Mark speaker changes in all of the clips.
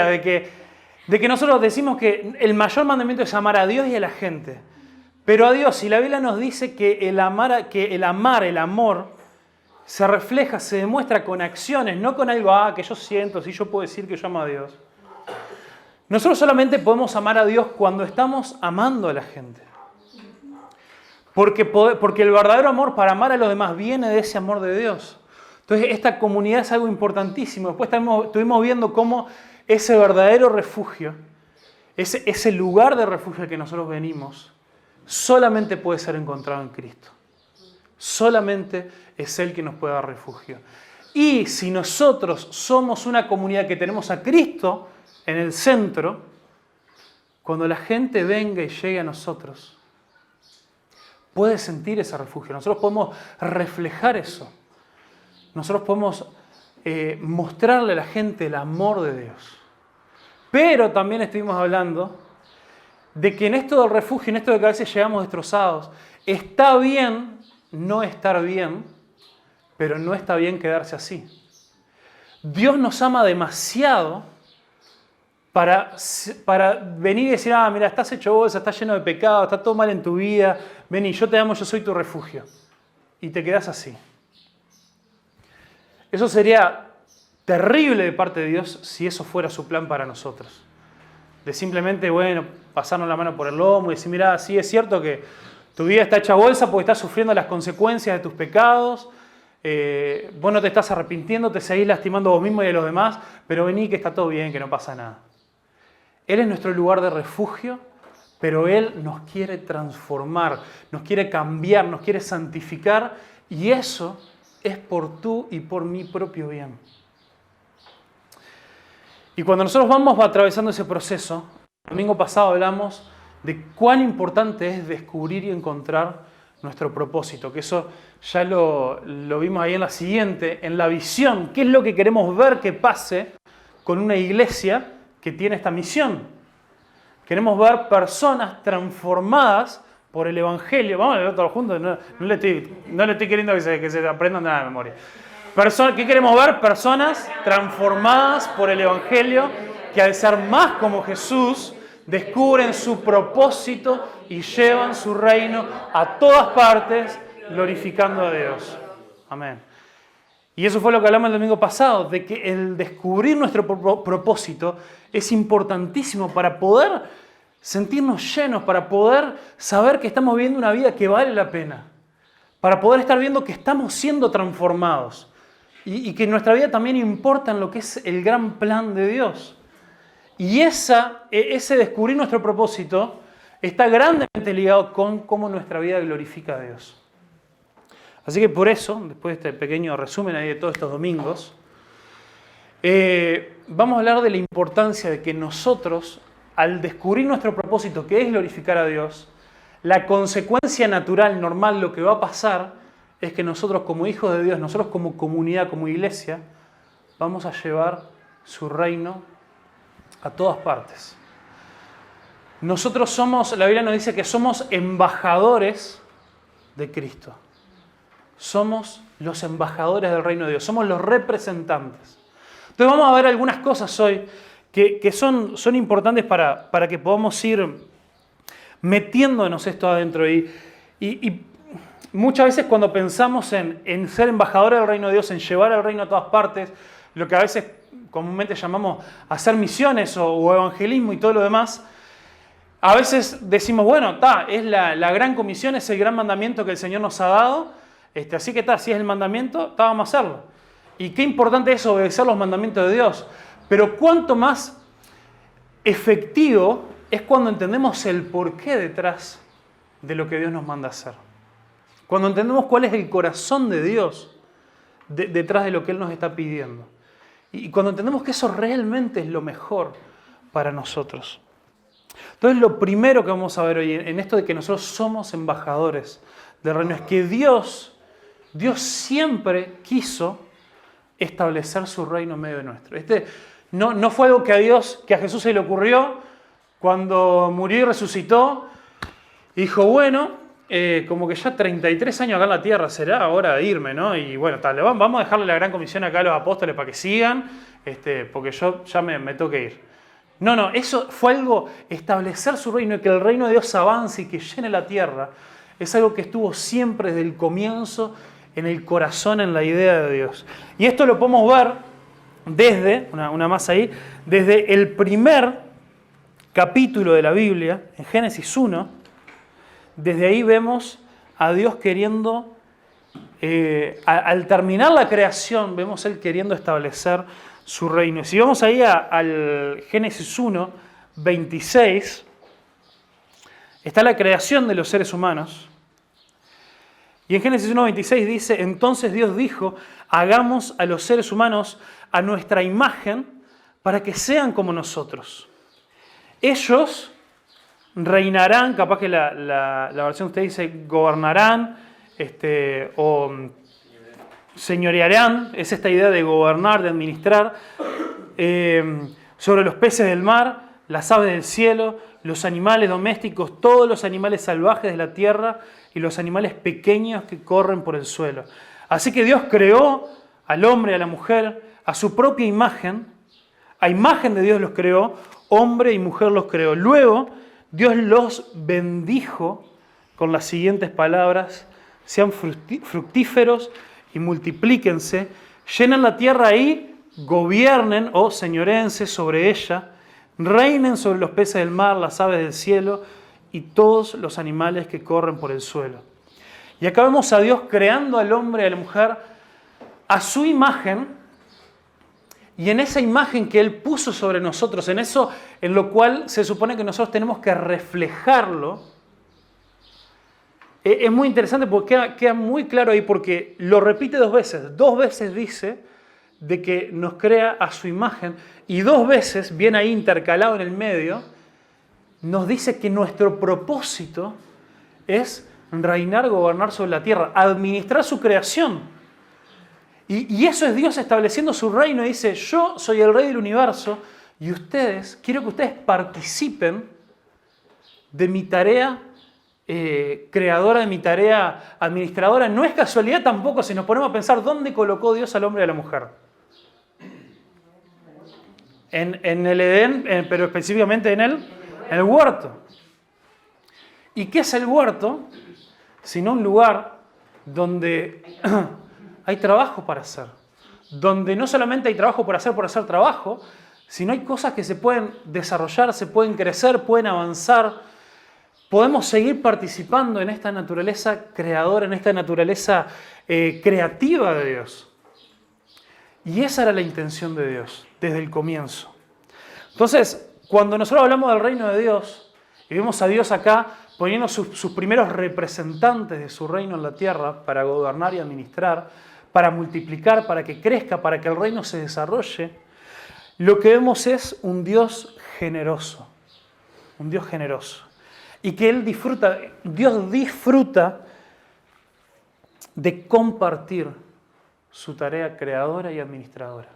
Speaker 1: decía, de que nosotros decimos que el mayor mandamiento es amar a Dios y a la gente. Pero a Dios, y la Biblia nos dice que el amor, se refleja, se demuestra con acciones, no con algo que yo siento, si yo puedo decir que yo amo a Dios. Nosotros solamente podemos amar a Dios cuando estamos amando a la gente. Porque el verdadero amor para amar a los demás viene de ese amor de Dios. Entonces esta comunidad es algo importantísimo. Después estuvimos viendo cómo ese verdadero refugio, ese lugar de refugio al que nosotros venimos, solamente puede ser encontrado en Cristo. Solamente es Él que nos puede dar refugio. Y si nosotros somos una comunidad que tenemos a Cristo en el centro, cuando la gente venga y llegue a nosotros, puede sentir ese refugio. Nosotros podemos reflejar eso. Nosotros podemos mostrarle a la gente el amor de Dios. Pero también estuvimos hablando de que en esto del refugio, en esto de que a veces llegamos destrozados, está bien no estar bien, pero no está bien quedarse así. Dios nos ama demasiado para venir y decir, mira, estás hecho bolsa, estás lleno de pecado, está todo mal en tu vida, vení, yo te amo, yo soy tu refugio. Y te quedás así. Eso sería terrible de parte de Dios si eso fuera su plan para nosotros. De simplemente, pasarnos la mano por el lomo y decir, mira, sí es cierto que tu vida está hecha bolsa porque estás sufriendo las consecuencias de tus pecados, vos no te estás arrepintiendo, te seguís lastimando a vos mismo y a los demás, pero vení que está todo bien, que no pasa nada. Él es nuestro lugar de refugio, pero Él nos quiere transformar, nos quiere cambiar, nos quiere santificar, y eso es por tu y por mi propio bien. Y cuando nosotros vamos atravesando ese proceso, el domingo pasado hablamos de cuán importante es descubrir y encontrar nuestro propósito, que eso ya lo vimos ahí en la siguiente, en la visión, qué es lo que queremos ver que pase con una iglesia que tiene esta misión. Queremos ver personas transformadas por el Evangelio. Vamos a leerlo todos juntos, no le estoy queriendo que se aprendan nada de memoria. ¿Qué queremos ver? Personas transformadas por el Evangelio que al ser más como Jesús descubren su propósito y llevan su reino a todas partes glorificando a Dios. Amén. Y eso fue lo que hablamos el domingo pasado, de que el descubrir nuestro propósito es importantísimo para poder sentirnos llenos, para poder saber que estamos viviendo una vida que vale la pena, para poder estar viendo que estamos siendo transformados y que nuestra vida también importa en lo que es el gran plan de Dios. Y ese descubrir nuestro propósito está grandemente ligado con cómo nuestra vida glorifica a Dios. Así que por eso, después de este pequeño resumen ahí de todos estos domingos, vamos a hablar de la importancia de que nosotros, al descubrir nuestro propósito, que es glorificar a Dios, la consecuencia natural, normal, lo que va a pasar es que nosotros como hijos de Dios, nosotros como comunidad, como iglesia, vamos a llevar su reino a todas partes. Nosotros la Biblia nos dice que somos embajadores de Cristo. Somos los embajadores del reino de Dios, somos los representantes. Entonces vamos a ver algunas cosas hoy que son importantes para que podamos ir metiéndonos esto adentro. Y muchas veces cuando pensamos en ser embajadores del reino de Dios, en llevar el reino a todas partes, lo que a veces comúnmente llamamos hacer misiones o evangelismo y todo lo demás, a veces decimos, es la gran comisión, es el gran mandamiento que el Señor nos ha dado, así que si es el mandamiento, vamos a hacerlo. Y qué importante es obedecer los mandamientos de Dios. Pero cuánto más efectivo es cuando entendemos el porqué detrás de lo que Dios nos manda hacer. Cuando entendemos cuál es el corazón de Dios detrás de lo que Él nos está pidiendo. Y cuando entendemos que eso realmente es lo mejor para nosotros. Entonces lo primero que vamos a ver hoy en esto de que nosotros somos embajadores del reino es que Dios siempre quiso establecer su reino en medio de nuestro. No fue algo que a Jesús se le ocurrió cuando murió y resucitó. Y dijo, como que ya 33 años acá en la tierra, será hora de irme, ¿no? Y bueno, tal, vamos a dejarle la gran comisión acá a los apóstoles para que sigan, porque yo ya me tengo que ir. No, eso fue algo, establecer su reino y que el reino de Dios avance y que llene la tierra, es algo que estuvo siempre desde el comienzo en el corazón, en la idea de Dios. Y esto lo podemos ver desde, una más ahí, desde el primer capítulo de la Biblia, en Génesis 1, desde ahí vemos a Dios queriendo, al terminar la creación, vemos Él queriendo establecer su reino. Si vamos ahí al Génesis 1, 26, está la creación de los seres humanos. Y en Génesis 1, 26 dice, entonces Dios dijo, hagamos a los seres humanos a nuestra imagen para que sean como nosotros. Ellos reinarán, capaz que la versión que usted dice gobernarán, o señorearán, es esta idea de gobernar, de administrar, sobre los peces del mar, las aves del cielo, los animales domésticos, todos los animales salvajes de la tierra y los animales pequeños que corren por el suelo. Así que Dios creó al hombre y a la mujer a su propia imagen, a imagen de Dios los creó, hombre y mujer los creó. Luego Dios los bendijo con las siguientes palabras, sean fructíferos y multiplíquense, llenen la tierra y gobiernen o señoréense sobre ella, reinen sobre los peces del mar, las aves del cielo y todos los animales que corren por el suelo. Y acá vemos a Dios creando al hombre y a la mujer a su imagen, y en esa imagen que Él puso sobre nosotros, en eso en lo cual se supone que nosotros tenemos que reflejarlo. Es muy interesante porque queda muy claro ahí, porque lo repite dos veces dice de que nos crea a su imagen, y dos veces, bien ahí intercalado en el medio, nos dice que nuestro propósito es reinar, gobernar sobre la tierra, administrar su creación. Y eso es Dios estableciendo su reino, y dice, yo soy el rey del universo, y quiero que ustedes participen de mi tarea creadora, de mi tarea administradora. No es casualidad tampoco si nos ponemos a pensar dónde colocó Dios al hombre y a la mujer. En el Edén, pero específicamente en el huerto. ¿Y qué es el huerto? Sino un lugar donde hay trabajo para hacer. Donde no solamente hay trabajo por hacer trabajo, sino hay cosas que se pueden desarrollar, se pueden crecer, pueden avanzar. Podemos seguir participando en esta naturaleza creadora, en esta naturaleza creativa de Dios. Y esa era la intención de Dios desde el comienzo. Entonces, cuando nosotros hablamos del reino de Dios y vemos a Dios acá poniendo sus primeros representantes de su reino en la tierra para gobernar y administrar, para multiplicar, para que crezca, para que el reino se desarrolle, lo que vemos es un Dios generoso. Un Dios generoso. Y que Dios disfruta de compartir su tarea creadora y administradora.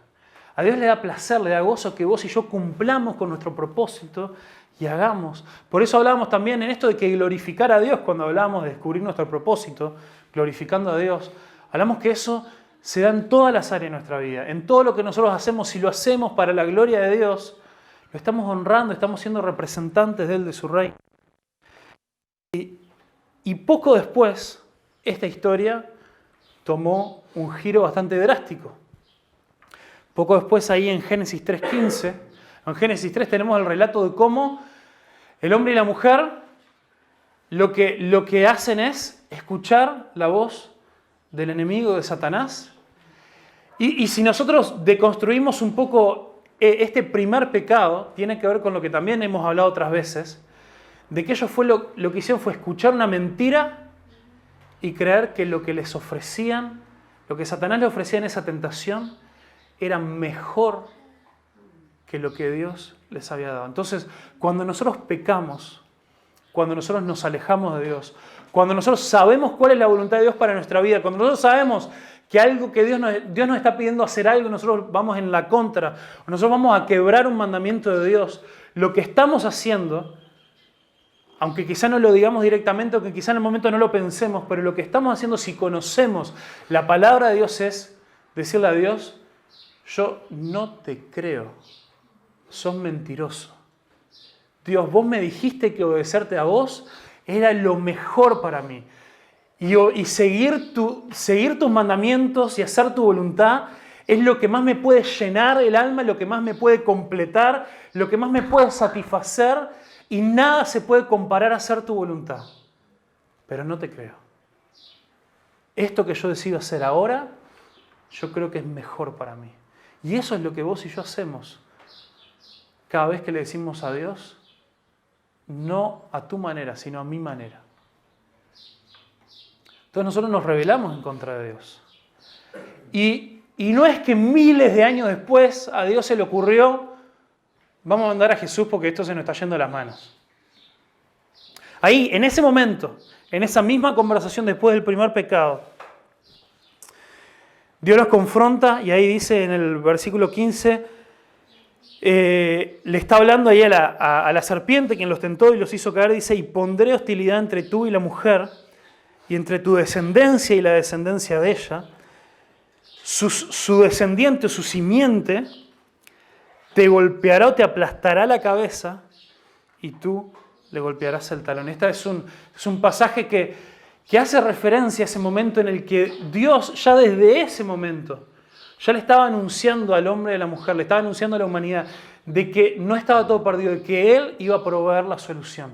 Speaker 1: A Dios le da placer, le da gozo que vos y yo cumplamos con nuestro propósito y hagamos. Por eso hablábamos también en esto de que glorificar a Dios, cuando hablábamos de descubrir nuestro propósito, glorificando a Dios, hablamos que eso se da en todas las áreas de nuestra vida. En todo lo que nosotros hacemos, si lo hacemos para la gloria de Dios, lo estamos honrando, estamos siendo representantes de Él, de su reino. Y poco después, esta historia tomó un giro bastante drástico. Poco después, ahí en Génesis 3:15, en Génesis 3 tenemos el relato de cómo el hombre y la mujer lo que hacen es escuchar la voz del enemigo, de Satanás. Y si nosotros deconstruimos un poco este primer pecado, tiene que ver con lo que también hemos hablado otras veces, de que ellos lo que hicieron fue escuchar una mentira y creer que lo que les ofrecían, lo que Satanás les ofrecía en esa tentación, era mejor que lo que Dios les había dado. Entonces, cuando nosotros pecamos, cuando nosotros nos alejamos de Dios, cuando nosotros sabemos cuál es la voluntad de Dios para nuestra vida, cuando nosotros sabemos que algo que Dios nos está pidiendo hacer algo, nosotros vamos en la contra, o nosotros vamos a quebrar un mandamiento de Dios, lo que estamos haciendo, aunque quizá no lo digamos directamente, aunque quizá en el momento no lo pensemos, pero lo que estamos haciendo si conocemos la palabra de Dios es decirle a Dios, yo no te creo, sos mentiroso. Dios, vos me dijiste que obedecerte a vos era lo mejor para mí. Y seguir tus mandamientos y hacer tu voluntad es lo que más me puede llenar el alma, lo que más me puede completar, lo que más me puede satisfacer, y nada se puede comparar a hacer tu voluntad. Pero no te creo. Esto que yo decido hacer ahora, yo creo que es mejor para mí. Y eso es lo que vos y yo hacemos cada vez que le decimos a Dios, no a tu manera, sino a mi manera. Entonces nosotros nos rebelamos en contra de Dios. Y no es que miles de años después a Dios se le ocurrió, vamos a mandar a Jesús porque esto se nos está yendo de las manos. Ahí, en ese momento, en esa misma conversación después del primer pecado, Dios los confronta y ahí dice en el versículo 15, le está hablando ahí a la serpiente quien los tentó y los hizo caer, dice, y pondré hostilidad entre tú y la mujer, y entre tu descendencia y la descendencia de ella. Su descendiente o su simiente te golpeará o te aplastará la cabeza y tú le golpearás el talón. Este es un pasaje que hace referencia a ese momento en el que Dios ya desde ese momento ya le estaba anunciando al hombre y a la mujer, le estaba anunciando a la humanidad de que no estaba todo perdido, de que Él iba a proveer la solución.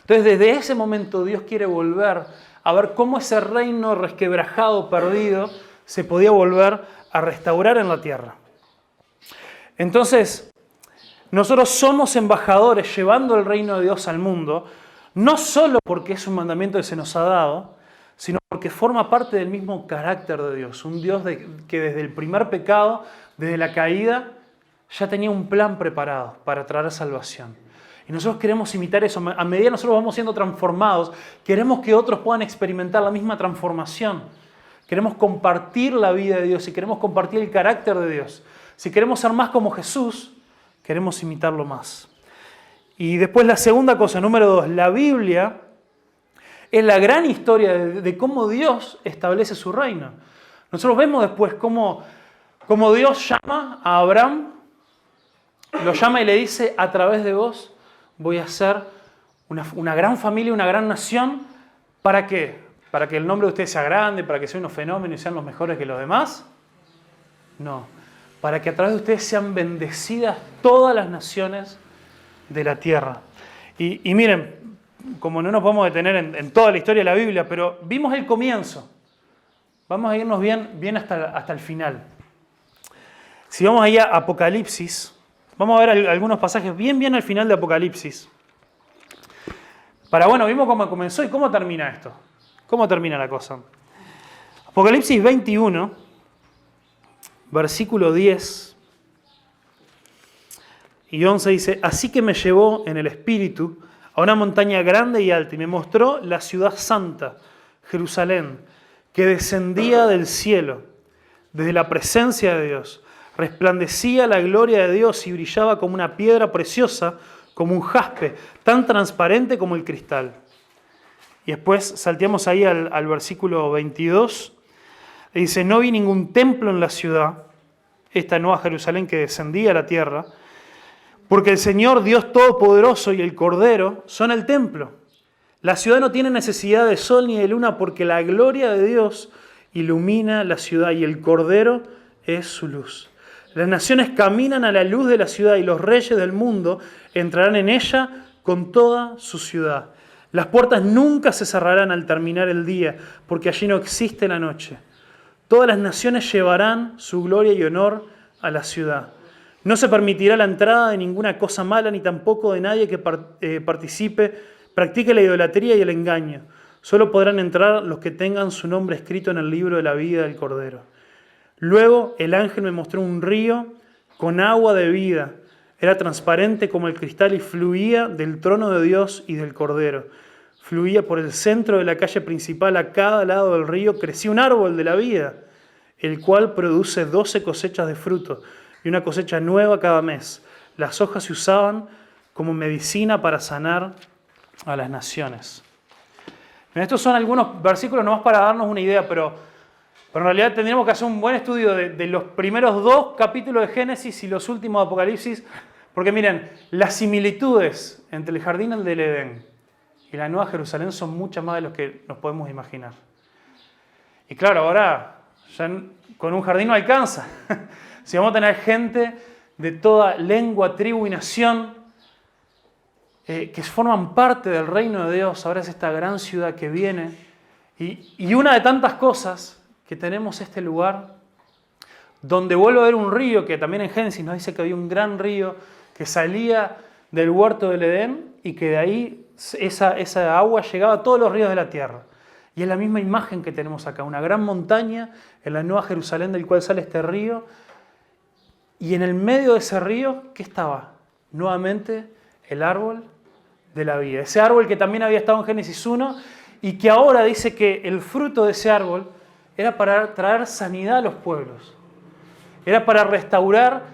Speaker 1: Entonces desde ese momento Dios quiere volver a ver cómo ese reino resquebrajado, perdido, se podía volver a restaurar en la tierra. Entonces, nosotros somos embajadores llevando el reino de Dios al mundo, no solo porque es un mandamiento que se nos ha dado, sino porque forma parte del mismo carácter de Dios. Un Dios que desde el primer pecado, desde la caída, ya tenía un plan preparado para traer salvación. Y nosotros queremos imitar eso. A medida que nosotros vamos siendo transformados, queremos que otros puedan experimentar la misma transformación. Queremos compartir la vida de Dios y queremos compartir el carácter de Dios. Si queremos ser más como Jesús, queremos imitarlo más. Y después la segunda cosa, número 2, la Biblia es la gran historia de cómo Dios establece su reino. Nosotros vemos después cómo Dios llama a Abraham, lo llama y le dice, a través de vos voy a hacer una gran familia, una gran nación. ¿Para qué? ¿Para que el nombre de ustedes sea grande? ¿Para que sean unos fenómenos y sean los mejores que los demás? No. Para que a través de ustedes sean bendecidas todas las naciones de la tierra. Y miren, como no nos podemos detener en toda la historia de la Biblia, pero vimos el comienzo. Vamos a irnos bien hasta el final. Si vamos ahí a Apocalipsis, vamos a ver algunos pasajes bien al final de Apocalipsis. Vimos cómo comenzó y cómo termina esto. ¿Cómo termina la cosa? Apocalipsis 21, versículo 10 y 11 dice, así que me llevó en el espíritu a una montaña grande y alta y me mostró la ciudad santa, Jerusalén, que descendía del cielo, desde la presencia de Dios. Resplandecía la gloria de Dios y brillaba como una piedra preciosa, como un jaspe, tan transparente como el cristal. Y después salteamos ahí al versículo 22. Dice, no vi ningún templo en la ciudad, esta nueva Jerusalén que descendía a la tierra, porque el Señor Dios Todopoderoso y el Cordero son el templo. La ciudad no tiene necesidad de sol ni de luna porque la gloria de Dios ilumina la ciudad y el Cordero es su luz. Las naciones caminan a la luz de la ciudad y los reyes del mundo entrarán en ella con toda su ciudad. Las puertas nunca se cerrarán al terminar el día porque allí no existe la noche. Todas las naciones llevarán su gloria y honor a la ciudad. No se permitirá la entrada de ninguna cosa mala, ni tampoco de nadie que practique la idolatría y el engaño. Solo podrán entrar los que tengan su nombre escrito en el libro de la vida del Cordero. Luego el ángel me mostró un río con agua de vida. Era transparente como el cristal y fluía del trono de Dios y del Cordero. Fluía por el centro de la calle principal, a cada lado del río crecía un árbol de la vida, el cual produce 12 cosechas de fruto y una cosecha nueva cada mes. Las hojas se usaban como medicina para sanar a las naciones. Bien, estos son algunos versículos nomás para darnos una idea, pero en realidad tendríamos que hacer un buen estudio de los primeros 2 capítulos de Génesis y los últimos de Apocalipsis, porque miren, las similitudes entre el jardín del Edén y la Nueva Jerusalén son muchas más de lo que nos podemos imaginar. Y claro, ahora ya con un jardín no alcanza. Si vamos a tener gente de toda lengua, tribu y nación que forman parte del reino de Dios, ahora es esta gran ciudad que viene. Y una de tantas cosas que tenemos este lugar, donde vuelve a haber un río, que también en Génesis nos dice que había un gran río que salía del huerto del Edén y que de ahí esa agua llegaba a todos los ríos de la tierra. Y es la misma imagen que tenemos acá, una gran montaña en la Nueva Jerusalén del cual sale este río. Y en el medio de ese río, ¿qué estaba? Nuevamente el árbol de la vida. Ese árbol que también había estado en Génesis 1 y que ahora dice que el fruto de ese árbol era para traer sanidad a los pueblos. Era para restaurar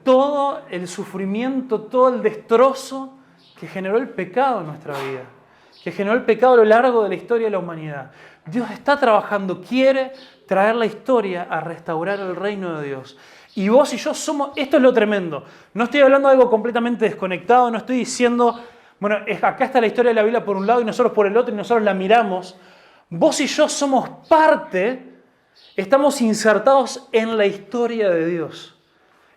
Speaker 1: todo el sufrimiento, todo el destrozo que generó el pecado en nuestra vida, que generó el pecado a lo largo de la historia de la humanidad. Dios está trabajando, quiere traer la historia a restaurar el reino de Dios. Y vos y yo somos, esto es lo tremendo, no estoy hablando de algo completamente desconectado, no estoy diciendo, bueno, acá está la historia de la Biblia por un lado y nosotros por el otro y nosotros la miramos. Vos y yo somos parte, estamos insertados en la historia de Dios,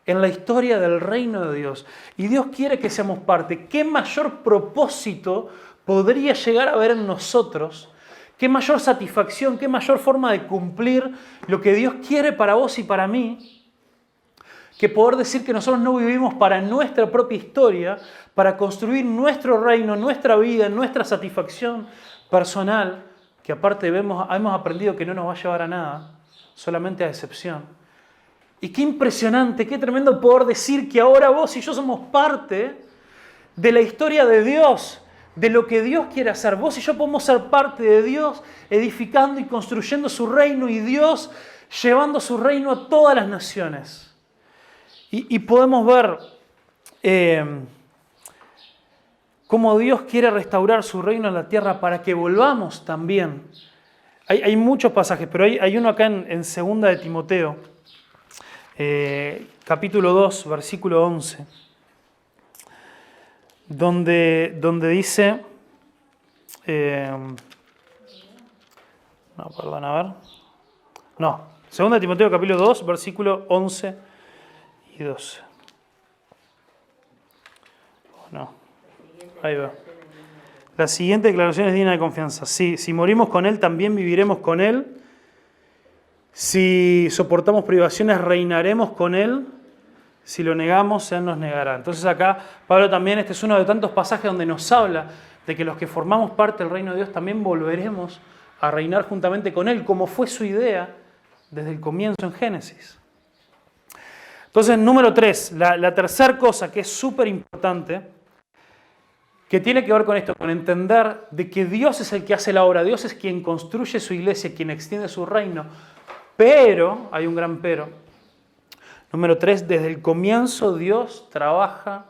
Speaker 1: en la historia del reino de Dios. Y Dios quiere que seamos parte. ¿Qué mayor propósito podría llegar a haber en nosotros? ¿Qué mayor satisfacción, qué mayor forma de cumplir lo que Dios quiere para vos y para mí? Que poder decir que nosotros no vivimos para nuestra propia historia, para construir nuestro reino, nuestra vida, nuestra satisfacción personal, que aparte hemos aprendido que no nos va a llevar a nada, solamente a decepción. Y qué impresionante, qué tremendo poder decir que ahora vos y yo somos parte de la historia de Dios, de lo que Dios quiere hacer. Vos y yo podemos ser parte de Dios, edificando y construyendo su reino, y Dios llevando su reino a todas las naciones. Y podemos ver cómo Dios quiere restaurar su reino en la tierra para que volvamos también. Hay muchos pasajes, pero hay uno acá en 2 de Timoteo, capítulo 2, versículo 11, donde dice... no, perdón, a ver. No, 2 de Timoteo, capítulo 2, versículo 11 y 12. No, ahí va. La siguiente declaración es digna de confianza. Sí, si morimos con Él, también viviremos con Él. Si soportamos privaciones, reinaremos con Él. Si lo negamos, Él nos negará. Entonces acá, Pablo también, este es uno de tantos pasajes donde nos habla de que los que formamos parte del reino de Dios también volveremos a reinar juntamente con Él, como fue su idea desde el comienzo en Génesis. Entonces, número 3, la tercera cosa que es súper importante, que tiene que ver con esto, con entender de que Dios es el que hace la obra, Dios es quien construye su iglesia, quien extiende su reino, pero, hay un gran pero, número 3, desde el comienzo Dios trabaja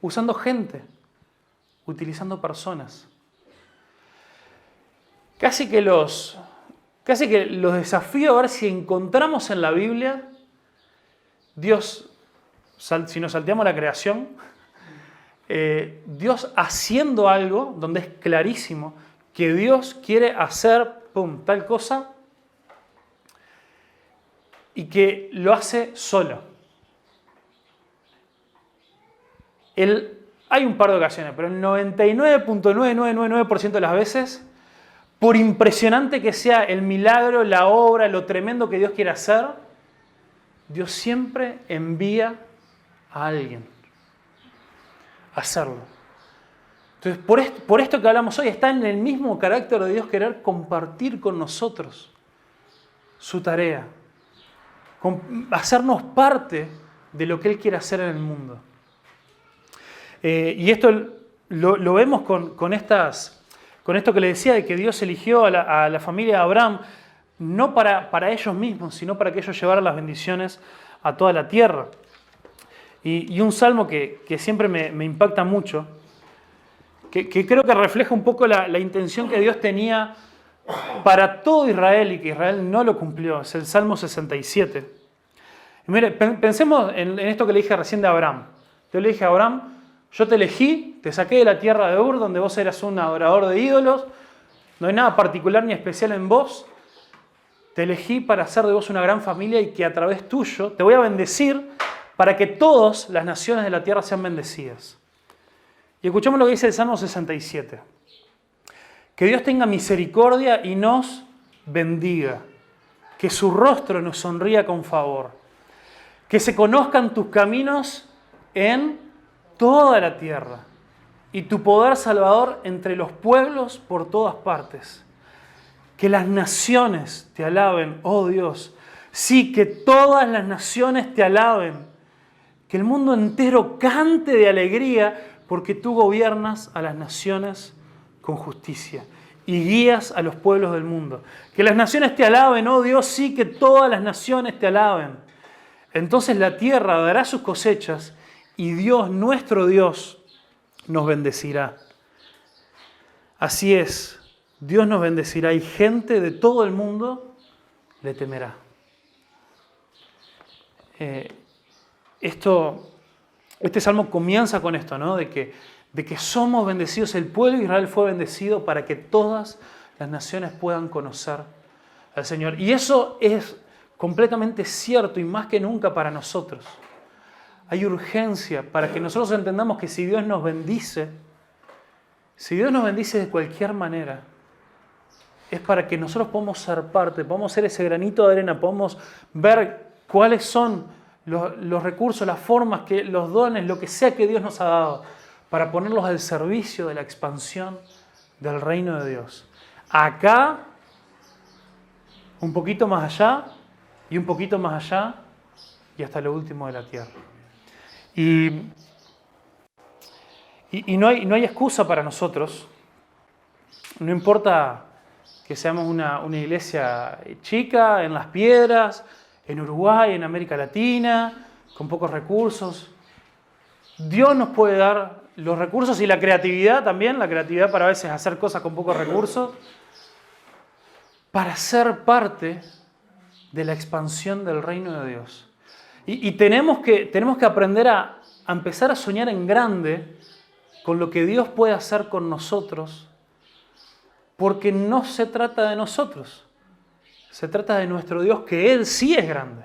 Speaker 1: usando gente, utilizando personas. Casi que los desafío a ver si encontramos en la Biblia Dios, si nos salteamos la creación, Dios haciendo algo donde es clarísimo que Dios quiere hacer tal cosa y que lo hace solo. Hay un par de ocasiones, pero el 99.9999% de las veces, por impresionante que sea el milagro, la obra, lo tremendo que Dios quiere hacer, Dios siempre envía a alguien a hacerlo. Entonces, por esto que hablamos hoy, está en el mismo carácter de Dios querer compartir con nosotros su tarea, hacernos parte de lo que Él quiere hacer en el mundo. Y esto lo vemos con esto que le decía de que Dios eligió a la familia de Abraham, no para ellos mismos, sino para que ellos llevaran las bendiciones a toda la tierra. Y un salmo que siempre me impacta mucho, que creo que refleja un poco la intención que Dios tenía para todo Israel y que Israel no lo cumplió. Es el Salmo 67. Y mire, pensemos en esto que le dije recién de Abraham. Yo le dije a Abraham, yo te elegí, te saqué de la tierra de Ur, donde vos eras un adorador de ídolos, no hay nada particular ni especial en vos. Te elegí para hacer de vos una gran familia y que a través tuyo te voy a bendecir para que todas las naciones de la tierra sean bendecidas. Y escuchemos lo que dice el Salmo 67. Que Dios tenga misericordia y nos bendiga. Que su rostro nos sonría con favor. Que se conozcan tus caminos en toda la tierra. Y tu poder salvador entre los pueblos por todas partes. Que las naciones te alaben, oh Dios. Sí, que todas las naciones te alaben. Que el mundo entero cante de alegría porque tú gobiernas a las naciones con justicia y guías a los pueblos del mundo. Que las naciones te alaben, oh Dios, sí, que todas las naciones te alaben. Entonces la tierra dará sus cosechas y Dios, nuestro Dios, nos bendecirá. Así es, Dios nos bendecirá y gente de todo el mundo le temerá. Este salmo comienza con esto, ¿no? De que somos bendecidos. El pueblo de Israel fue bendecido para que todas las naciones puedan conocer al Señor. Y eso es completamente cierto y más que nunca para nosotros. Hay urgencia para que nosotros entendamos que si Dios nos bendice de cualquier manera, es para que nosotros podamos ser parte, podamos ser ese granito de arena, podamos ver cuáles son los recursos, las formas, los dones, lo que sea que Dios nos ha dado, para ponerlos al servicio de la expansión del reino de Dios. Acá, un poquito más allá, y un poquito más allá, y hasta lo último de la tierra. Y no hay excusa para nosotros, no importa que seamos una iglesia chica, en Las Piedras, en Uruguay, en América Latina, con pocos recursos. Dios nos puede dar los recursos y la creatividad también, la creatividad para a veces hacer cosas con pocos recursos, para ser parte de la expansión del reino de Dios. Y tenemos que aprender a empezar a soñar en grande con lo que Dios puede hacer con nosotros, porque no se trata de nosotros. Se trata de nuestro Dios, que Él sí es grande.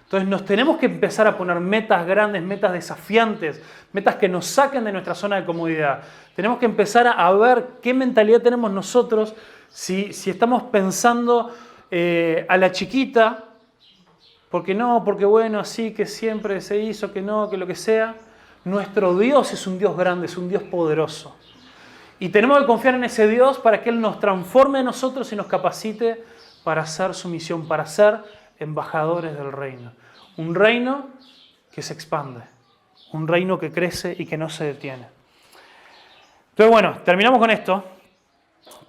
Speaker 1: Entonces nos tenemos que empezar a poner metas grandes, metas desafiantes, metas que nos saquen de nuestra zona de comodidad. Tenemos que empezar a ver qué mentalidad tenemos nosotros, si estamos pensando a la chiquita, porque bueno, así que siempre se hizo, que no, que lo que sea. Nuestro Dios es un Dios grande, es un Dios poderoso. Y tenemos que confiar en ese Dios para que Él nos transforme a nosotros y nos capacite para hacer su misión, para ser embajadores del reino. Un reino que se expande, un reino que crece y que no se detiene. Entonces, bueno, terminamos con esto,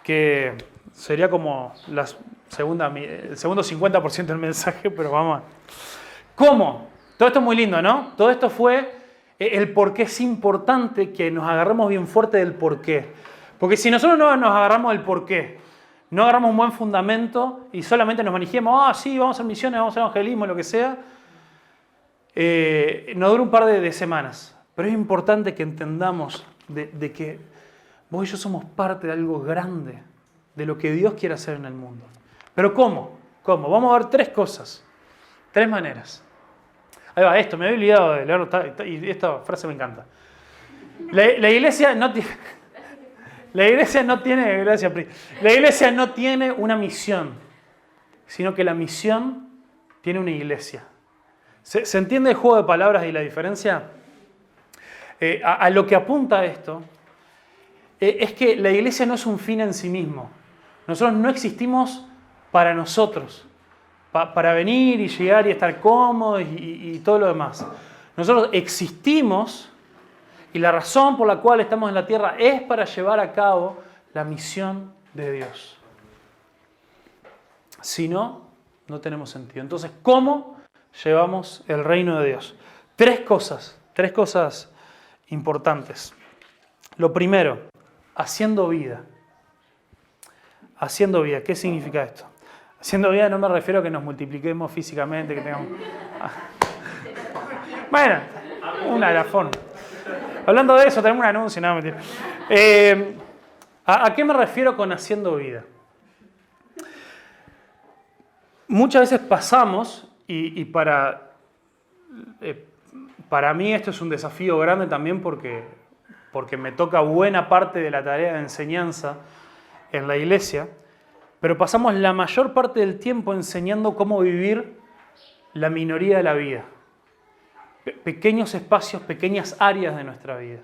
Speaker 1: que sería como el segundo 50% del mensaje, pero vamos. ¿Cómo? Todo esto es muy lindo, ¿no? Todo esto fue el por qué es importante que nos agarremos bien fuerte del por qué. Porque si nosotros no nos agarramos del por qué, no agarramos un buen fundamento y solamente nos manejemos, sí, vamos a hacer misiones, vamos a hacer evangelismo, lo que sea, nos dura un par de semanas. Pero es importante que entendamos de que vos y yo somos parte de algo grande, de lo que Dios quiere hacer en el mundo. ¿Pero cómo? ¿Cómo? Vamos a ver tres cosas, tres maneras. Ahí va, esto, me había olvidado de leerlo, y esta frase me encanta. La iglesia no tiene... La iglesia no tiene una misión, sino que la misión tiene una iglesia. ¿Se entiende el juego de palabras y la diferencia? A lo que apunta esto es que la iglesia no es un fin en sí mismo. Nosotros no existimos para nosotros, para venir y llegar y estar cómodos y todo lo demás. Nosotros existimos. Y la razón por la cual estamos en la tierra es para llevar a cabo la misión de Dios. Si no, no tenemos sentido. Entonces, ¿cómo llevamos el reino de Dios? Tres cosas importantes. Lo primero, haciendo vida. Haciendo vida. ¿Qué significa esto? Haciendo vida no me refiero a que nos multipliquemos físicamente, que tengamos... Bueno, una de las formas. Hablando de eso, tenemos un anuncio, no, mentira. ¿A qué me refiero con haciendo vida? Muchas veces pasamos, y para mí esto es un desafío grande también porque me toca buena parte de la tarea de enseñanza en la iglesia, pero pasamos la mayor parte del tiempo enseñando cómo vivir la minoría de la vida. Pequeños espacios, pequeñas áreas de nuestra vida.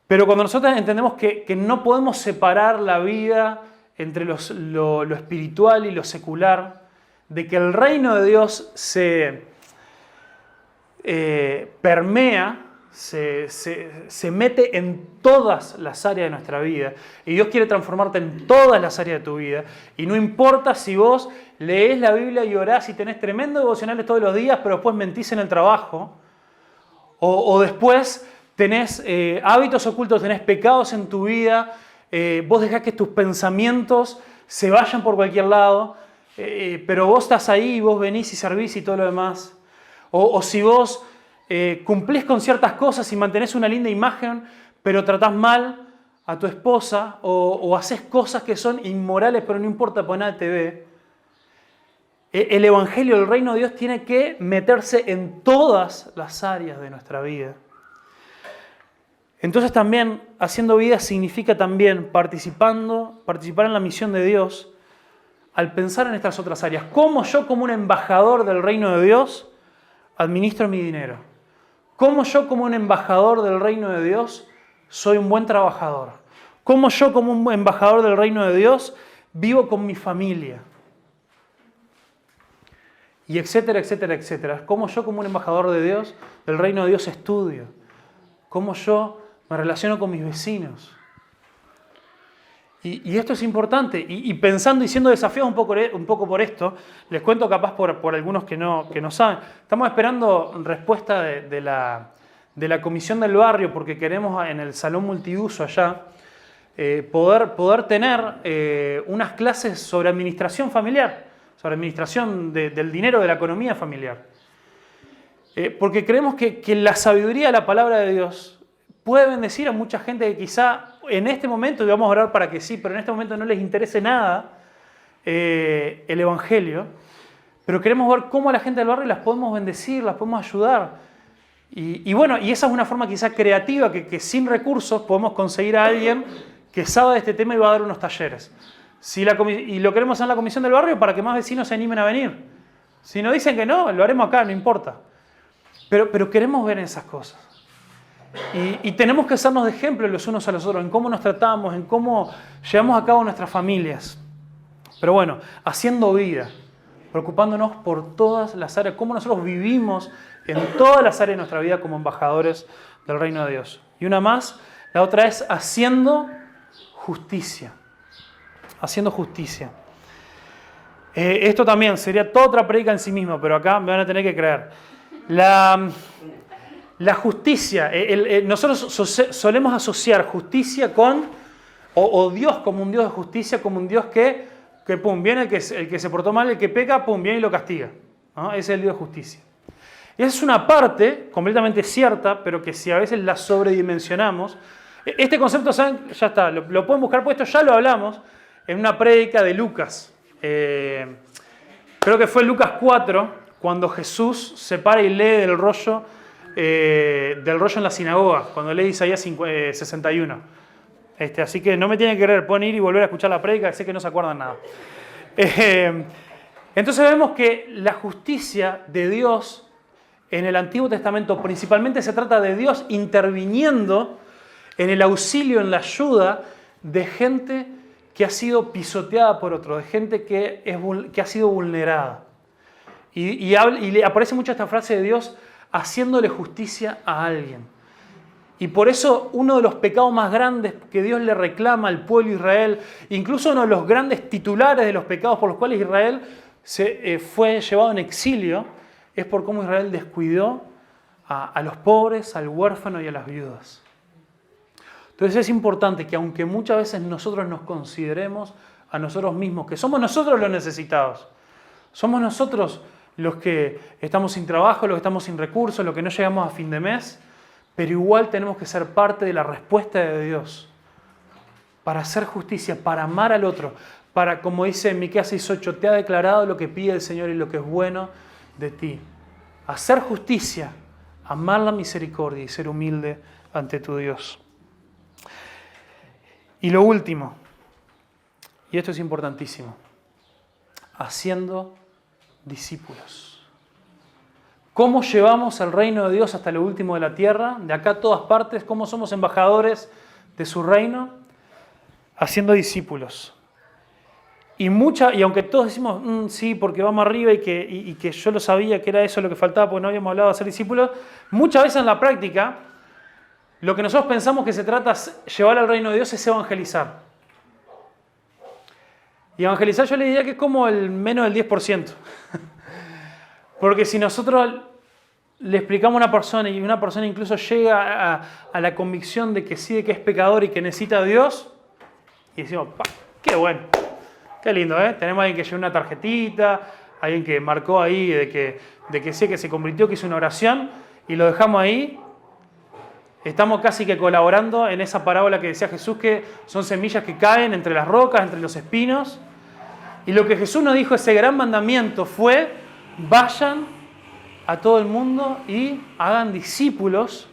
Speaker 1: Pero cuando nosotros entendemos que no podemos separar la vida entre lo espiritual y lo secular, de que el reino de Dios se permea, se mete en todas las áreas de nuestra vida, y Dios quiere transformarte en todas las áreas de tu vida, y no importa si vos lees la Biblia y orás y tenés tremendos devocionales todos los días, pero después mentís en el trabajo, o después tenés hábitos ocultos, tenés pecados en tu vida, vos dejás que tus pensamientos se vayan por cualquier lado, pero vos estás ahí y vos venís y servís y todo lo demás. O si vos cumplís con ciertas cosas y mantenés una linda imagen, pero tratás mal a tu esposa, o haces cosas que son inmorales, pero no importa porque nadie te ve. El Evangelio, el reino de Dios tiene que meterse en todas las áreas de nuestra vida. Entonces también haciendo vida significa también participar en la misión de Dios al pensar en estas otras áreas. ¿Cómo yo como un embajador del reino de Dios administro mi dinero? ¿Cómo yo como un embajador del reino de Dios soy un buen trabajador? ¿Cómo yo como un embajador del reino de Dios vivo con mi familia? Y etcétera, etcétera, etcétera. ¿Cómo yo como un embajador de Dios, del reino de Dios, estudio? ¿Cómo yo me relaciono con mis vecinos? Y esto es importante. Y pensando y siendo desafiados un poco por esto, les cuento capaz por algunos que no saben. Estamos esperando respuesta de la comisión del barrio porque queremos en el salón multiuso allá poder tener unas clases sobre administración familiar, sobre administración del dinero, de la economía familiar. Porque creemos que la sabiduría de la palabra de Dios puede bendecir a mucha gente que quizá en este momento, y vamos a orar para que sí, pero en este momento no les interese nada el Evangelio, pero queremos ver cómo a la gente del barrio las podemos bendecir, las podemos ayudar. Y bueno, y esa es una forma quizá creativa que sin recursos podemos conseguir a alguien que sabe de este tema y va a dar unos talleres. Y lo queremos hacer en la comisión del barrio para que más vecinos se animen a venir. Si nos dicen que no, lo haremos acá, no importa. Pero queremos ver esas cosas. Y tenemos que hacernos de ejemplo los unos a los otros, en cómo nos tratamos, en cómo llevamos a cabo nuestras familias. Pero bueno, haciendo vida, preocupándonos por todas las áreas, cómo nosotros vivimos en todas las áreas de nuestra vida como embajadores del reino de Dios. Y una más, la otra es haciendo justicia. Haciendo justicia. Esto también sería toda otra prédica en sí misma, pero acá me van a tener que creer. La justicia, nosotros solemos asociar justicia con, o Dios como un Dios de justicia, como un Dios que pum, viene el que se portó mal, el que peca, pum, viene y lo castiga, ¿no? Ese es el Dios de justicia. Y esa es una parte completamente cierta, pero que si a veces la sobredimensionamos, este concepto, ¿saben? Ya está, lo pueden buscar puesto, ya lo hablamos en una prédica de Lucas. Creo que fue Lucas 4, cuando Jesús se para y lee del rollo en la sinagoga, cuando lee Isaías 61. Así que no me tienen que creer, pueden ir y volver a escuchar la prédica, sé que no se acuerdan nada. Entonces vemos que la justicia de Dios en el Antiguo Testamento principalmente se trata de Dios interviniendo en el auxilio, en la ayuda de gente que ha sido pisoteada por otro, de gente que ha sido vulnerada. Y le aparece mucho esta frase de Dios haciéndole justicia a alguien. Y por eso uno de los pecados más grandes que Dios le reclama al pueblo de Israel, incluso uno de los grandes titulares de los pecados por los cuales Israel fue llevado en exilio, es por cómo Israel descuidó a los pobres, al huérfano y a las viudas. Entonces Entonces es importante que aunque muchas veces nosotros nos consideremos a nosotros mismos, que somos nosotros los necesitados, somos nosotros los que estamos sin trabajo, los que estamos sin recursos, los que no llegamos a fin de mes, pero igual tenemos que ser parte de la respuesta de Dios para hacer justicia, para amar al otro, para, como dice en Miqueas 6:8, te ha declarado lo que pide el Señor y lo que es bueno de ti. Hacer justicia, amar la misericordia y ser humilde ante tu Dios. Y lo último, y esto es importantísimo, haciendo discípulos. ¿Cómo llevamos el reino de Dios hasta lo último de la tierra? De acá a todas partes, ¿cómo somos embajadores de su reino? Haciendo discípulos. Y aunque todos decimos, sí, porque vamos arriba y que yo lo sabía que era eso lo que faltaba porque no habíamos hablado de hacer discípulos, muchas veces en la práctica, lo que nosotros pensamos que se trata de llevar al reino de Dios es evangelizar. Y evangelizar yo le diría que es como el menos del 10%. Porque si nosotros le explicamos a una persona y una persona incluso llega a la convicción de que sí, de que es pecador y que necesita a Dios, y decimos, qué bueno, qué lindo, ¿eh? Tenemos a alguien que llevó una tarjetita, alguien que marcó ahí de que sí, que se convirtió, que hizo una oración, y lo dejamos ahí. Estamos casi que colaborando en esa parábola que decía Jesús, que son semillas que caen entre las rocas, entre los espinos. Y lo que Jesús nos dijo, ese gran mandamiento fue, vayan a todo el mundo y hagan discípulos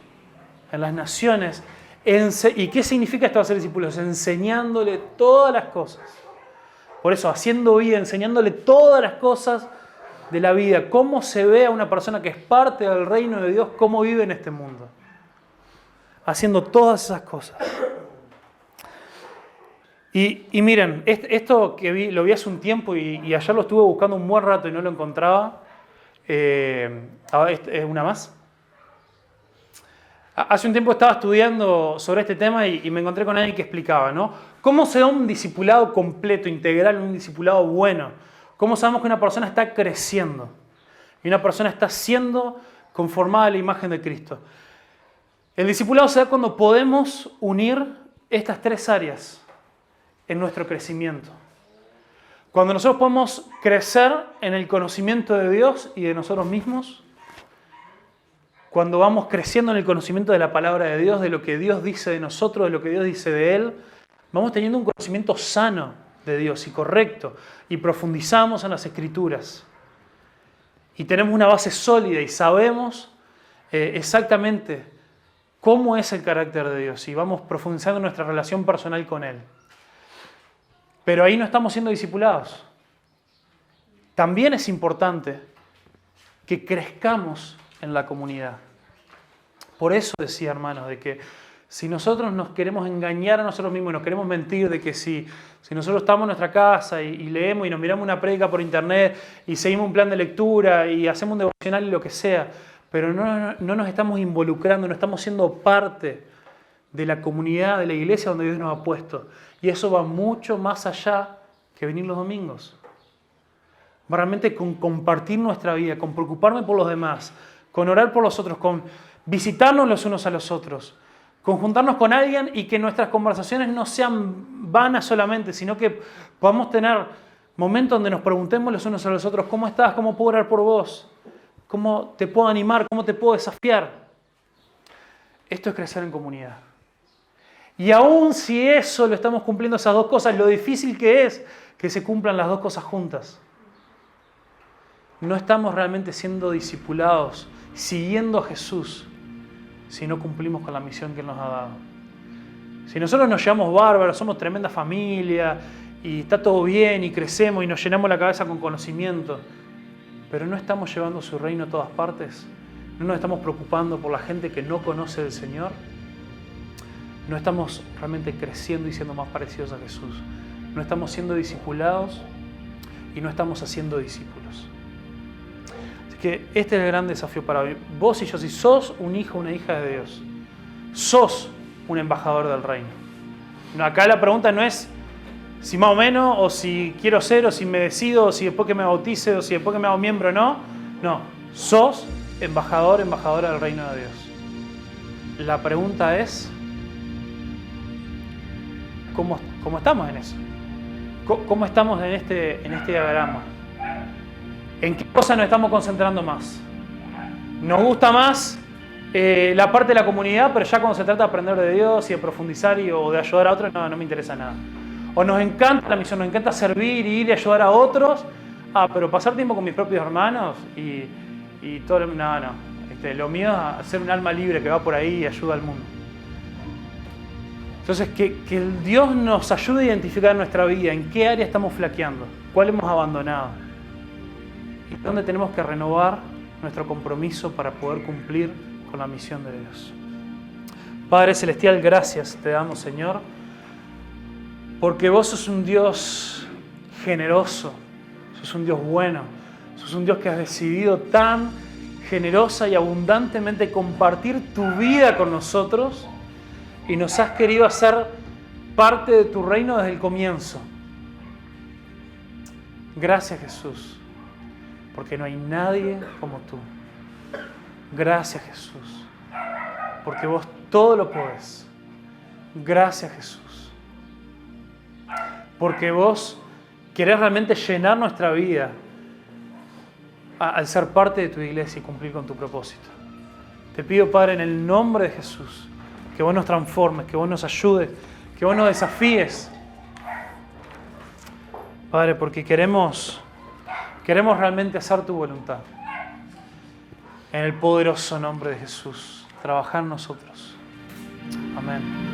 Speaker 1: en las naciones. ¿Y qué significa esto de hacer discípulos? Enseñándole todas las cosas. Por eso, haciendo vida, enseñándole todas las cosas de la vida. Cómo se ve a una persona que es parte del reino de Dios, cómo vive en este mundo. Haciendo todas esas cosas. Y miren, esto que lo vi hace un tiempo y ayer lo estuve buscando un buen rato y no lo encontraba. Una más. Hace un tiempo estaba estudiando sobre este tema y me encontré con alguien que explicaba, ¿no? ¿Cómo se da un discipulado completo, integral, un discipulado bueno? ¿Cómo sabemos que una persona está creciendo y una persona está siendo conformada a la imagen de Cristo? El discipulado se da cuando podemos unir estas tres áreas en nuestro crecimiento. Cuando nosotros podemos crecer en el conocimiento de Dios y de nosotros mismos, cuando vamos creciendo en el conocimiento de la palabra de Dios, de lo que Dios dice de nosotros, de lo que Dios dice de Él, vamos teniendo un conocimiento sano de Dios y correcto, y profundizamos en las Escrituras. Y tenemos una base sólida y sabemos exactamente cómo es el carácter de Dios y vamos profundizando en nuestra relación personal con Él. Pero ahí no estamos siendo discipulados. También es importante que crezcamos en la comunidad. Por eso decía, hermanos, de que si nosotros nos queremos engañar a nosotros mismos y nos queremos mentir de que si nosotros estamos en nuestra casa y leemos y nos miramos una prédica por internet y seguimos un plan de lectura y hacemos un devocional y lo que sea, pero no nos estamos involucrando, no estamos siendo parte de la comunidad, de la iglesia donde Dios nos ha puesto. Y eso va mucho más allá que venir los domingos. Va realmente con compartir nuestra vida, con preocuparme por los demás, con orar por los otros, con visitarnos los unos a los otros, con juntarnos con alguien y que nuestras conversaciones no sean vanas solamente, sino que podamos tener momentos donde nos preguntemos los unos a los otros, ¿cómo estás? ¿Cómo puedo orar por vos? ¿Cómo te puedo animar? ¿Cómo te puedo desafiar? Esto es crecer en comunidad. Y aún si eso lo estamos cumpliendo esas dos cosas, lo difícil que es que se cumplan las dos cosas juntas. No estamos realmente siendo discipulados, siguiendo a Jesús, si no cumplimos con la misión que Él nos ha dado. Si nosotros nos llevamos bárbaros, somos tremenda familia, y está todo bien, y crecemos, y nos llenamos la cabeza con conocimiento, pero no estamos llevando su reino a todas partes, no nos estamos preocupando por la gente que no conoce del Señor, no estamos realmente creciendo y siendo más parecidos a Jesús. No estamos siendo discipulados y no estamos haciendo discípulos. Así que este es el gran desafío para vos y yo. Si sos un hijo o una hija de Dios, sos un embajador del reino. Acá la pregunta no es si más o menos, o si quiero ser, o si me decido, o si después que me bautice, o si después que me hago miembro, no. No, sos embajador, embajadora del reino de Dios. La pregunta es, cómo estamos en eso. ¿Cómo estamos en este diagrama? ¿En qué cosa nos estamos concentrando más? Nos gusta más la parte de la comunidad, pero ya cuando se trata de aprender de Dios y de profundizar o de ayudar a otros, no me interesa nada. O nos encanta la misión, nos encanta servir y ir y ayudar a otros, pero pasar tiempo con mis propios hermanos y todo, no. Lo mío es ser un alma libre que va por ahí y ayuda al mundo. Entonces, que el Dios nos ayude a identificar nuestra vida, en qué área estamos flaqueando, cuál hemos abandonado y dónde tenemos que renovar nuestro compromiso para poder cumplir con la misión de Dios. Padre Celestial, gracias te damos, Señor, porque vos sos un Dios generoso, sos un Dios bueno, sos un Dios que has decidido tan generosa y abundantemente compartir tu vida con nosotros y nos has querido hacer parte de tu reino desde el comienzo. Gracias, Jesús, porque no hay nadie como tú. Gracias, Jesús, porque vos todo lo podés. Gracias, Jesús, porque vos querés realmente llenar nuestra vida al ser parte de tu iglesia y cumplir con tu propósito. Te pido, Padre, en el nombre de Jesús, que vos nos transformes, que vos nos ayudes, que vos nos desafíes. Padre, porque queremos realmente hacer tu voluntad. En el poderoso nombre de Jesús, trabajar en nosotros. Amén.